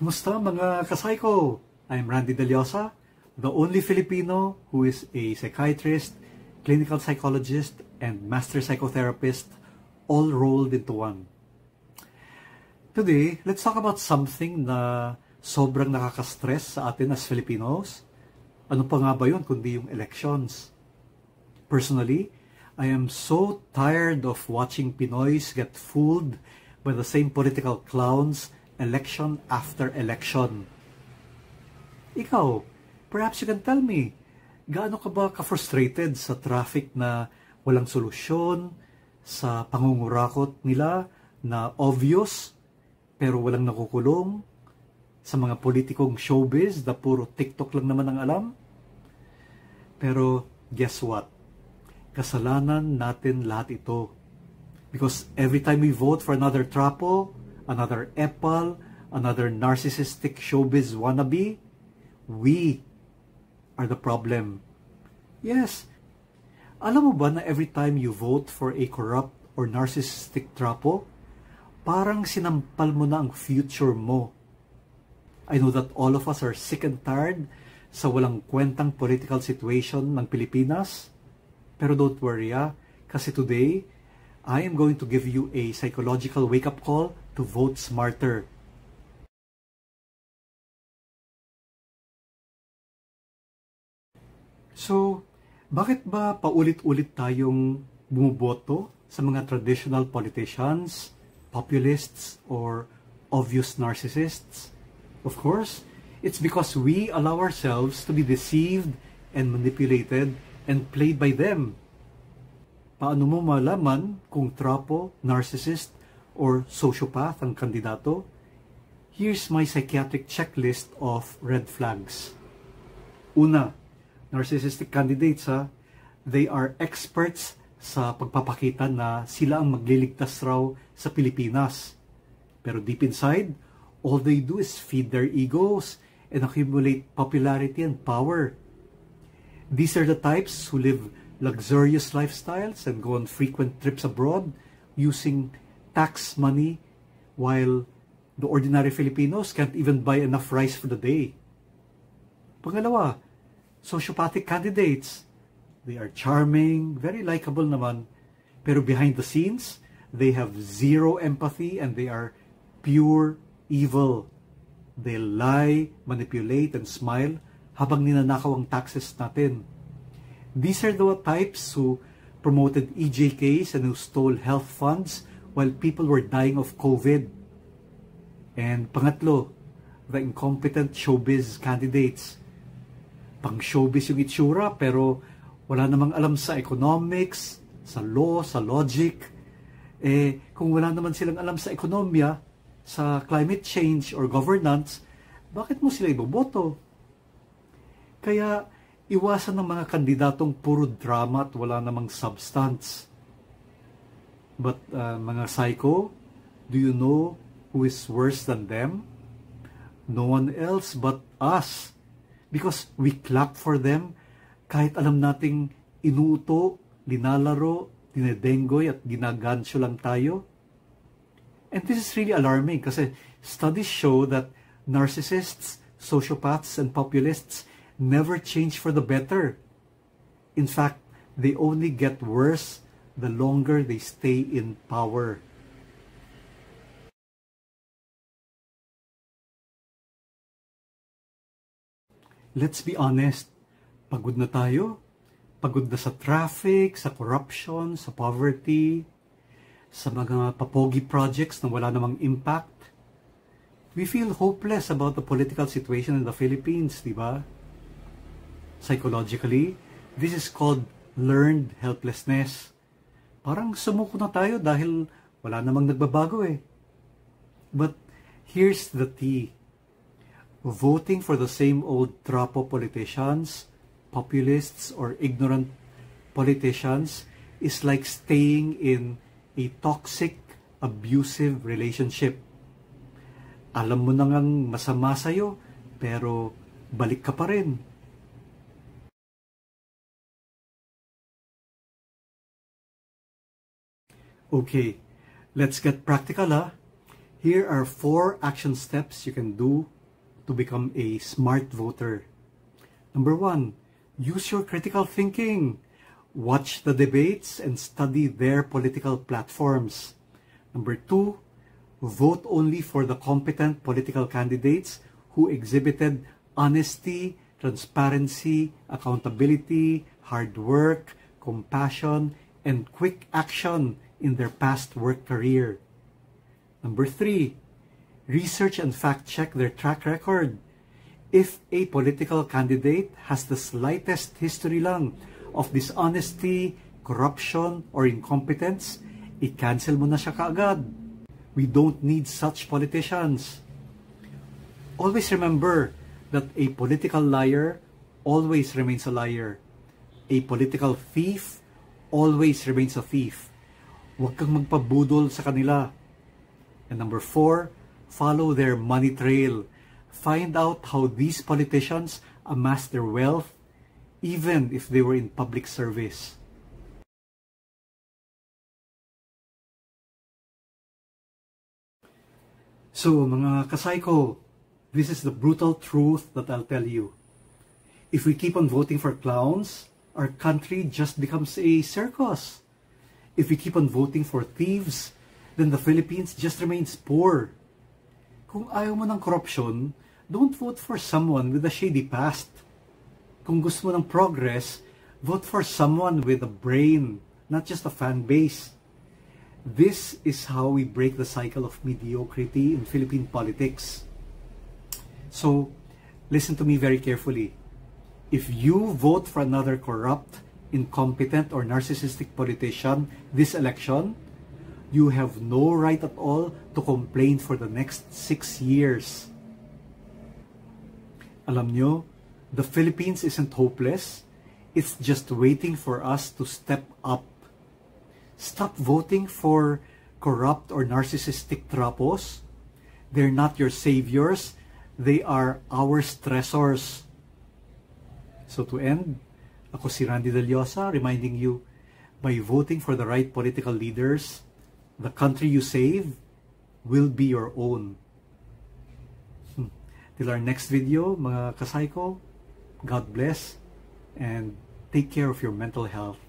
Kumusta mga kasayko? I'm Randy Deliosa, the only Filipino who is a psychiatrist, clinical psychologist, and master psychotherapist, all rolled into one. Today, let's talk about something na sobrang nakaka-stress sa atin as Filipinos. Ano pa nga ba yun kundi yung elections? Personally, I am so tired of watching Pinoys get fooled by the same political clowns election after election. Ikaw, perhaps you can tell me, gaano ka ba ka-frustrated sa traffic na walang solusyon, sa pangungurakot nila na obvious pero walang nakukulong, sa mga politikong showbiz na puro TikTok lang naman ang alam? Pero guess what? Kasalanan natin lahat ito. Because every time we vote for another trapo, another epal, another narcissistic showbiz wannabe, we are the problem. Yes, alam mo ba na every time you vote for a corrupt or narcissistic trapo, parang sinampal mo na ang future mo. I know that all of us are sick and tired sa walang kwentang political situation ng Pilipinas. Pero don't worry kasi today, I am going to give you a psychological wake-up call to vote smarter. So, bakit ba paulit-ulit tayong bumuboto sa mga traditional politicians, populists, or obvious narcissists? Of course, it's because we allow ourselves to be deceived and manipulated and played by them. Paano mo malaman kung trapo, narcissist, or sociopath ang kandidato? Here's my psychiatric checklist of red flags. Una, narcissistic candidates, they are experts sa pagpapakita na sila ang magliligtas raw sa Pilipinas. Pero deep inside, all they do is feed their egos and accumulate popularity and power. These are the types who live luxurious lifestyles and go on frequent trips abroad using tax money while the ordinary Filipinos can't even buy enough rice for the day. Pangalawa, sociopathic candidates. They are charming, very likable naman, pero behind the scenes, they have zero empathy and they are pure evil. They lie, manipulate, and smile habang ninanakaw ang taxes natin. These are the types who promoted EJKs and who stole health funds while people were dying of COVID. And pangatlo, the incompetent showbiz candidates. Pang showbiz yung itsura pero wala namang alam sa economics, sa law, sa logic. Kung wala naman silang alam sa ekonomiya, sa climate change or governance, bakit mo sila iboboto? Kaya iwasan ng mga kandidatong puro drama at wala namang substance. But mga psycho, do you know who is worse than them? No one else but us. Because we clap for them kahit alam nating inuuto, linalaro, dinedenggoy at ginagansyo lang tayo. And this is really alarming kasi studies show that narcissists, sociopaths, and populists never change for the better. In fact, they only get worse the longer they stay in power. Let's be honest, pagod na tayo. Pagod na sa traffic, sa corruption, sa poverty, sa mga papogi projects na wala namang impact. We feel hopeless about the political situation in the Philippines, di ba? Psychologically, this is called learned helplessness. Parang sumuko na tayo dahil wala namang nagbabago eh. But here's the tea. Voting for the same old trapo politicians, populists, or ignorant politicians is like staying in a toxic, abusive relationship. Alam mo na ngang masama sa'yo, pero balik ka pa rin. Okay, let's get practical Here are 4 action steps you can do to become a smart voter. Number 1, use your critical thinking. Watch the debates and study their political platforms. Number 2, vote only for the competent political candidates who exhibited honesty, transparency, accountability, hard work, compassion, and quick action in their past work career. Number 3, research and fact-check their track record. If a political candidate has the slightest history lang of dishonesty, corruption, or incompetence, i-cancel mo na siya kaagad. We don't need such politicians. Always remember that a political liar always remains a liar. A political thief always remains a thief. Huwag kang magpabudol sa kanila. And number 4, follow their money trail. Find out how these politicians amass their wealth, even if they were in public service. So, mga kasayko, this is the brutal truth that I'll tell you. If we keep on voting for clowns, our country just becomes a circus. If we keep on voting for thieves, then the Philippines just remains poor. Kung ayaw mo ng corruption, don't vote for someone with a shady past. Kung gusto mo ng progress, vote for someone with a brain, not just a fan base. This is how we break the cycle of mediocrity in Philippine politics. So, listen to me very carefully. If you vote for another corrupt, incompetent, or narcissistic politician this election, you have no right at all to complain for the next 6 years. Alam nyo, the Philippines isn't hopeless. It's just waiting for us to step up. Stop voting for corrupt or narcissistic trapos. They're not your saviors. They are our stressors. So to end, ako si Randy Deliosa reminding you, by voting for the right political leaders, the country you save will be your own. Till our next video, mga kasayko, God bless and take care of your mental health.